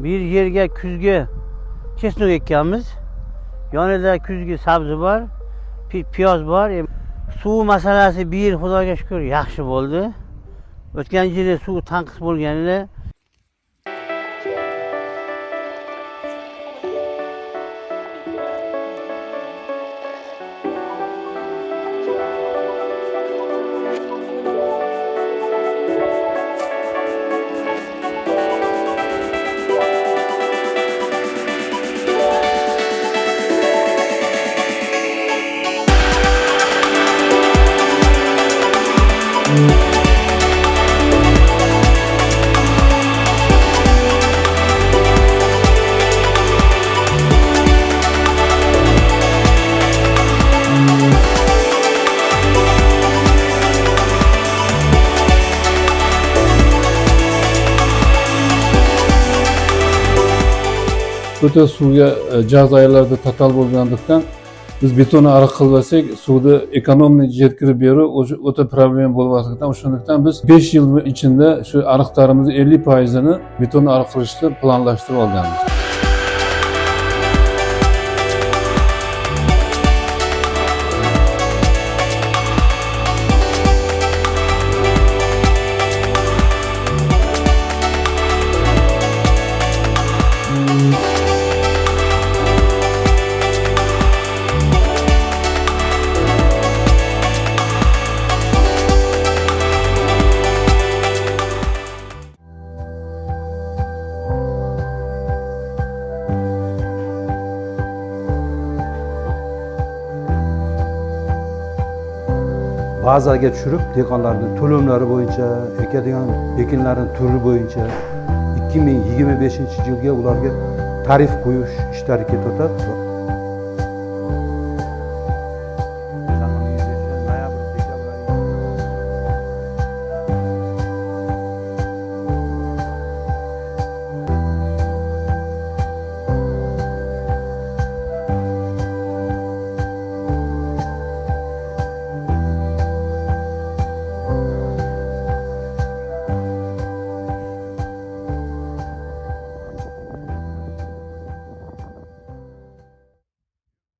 Bir yerga kuzgi chesnok ekkanmiz. Yonida kuzgi sabzi bor, piyoz bor. Suv masalasi bu yil Xudoga shukr yaxshi bo'ldi. O'tgan yili suv tanqis bo'lganida o'ta suvga jaz oylarda tatal bo'lganlikdan biz betonni ariq qilmasak suvni ekonomik yetkazib berib o'ta problem bo'lmasligidan o'shandan biz 5 yil ichida shu ariqlarimizni 50%ni beton ariq qilishni planlashtirib olganmiz. Bazaga tushirib, dehqonlarning to'lovlari bo'yicha, ekadigan ekinlarning turi bo'yicha 2025-yilga ularga tarif qo'yish ishlari ketib o'tadi.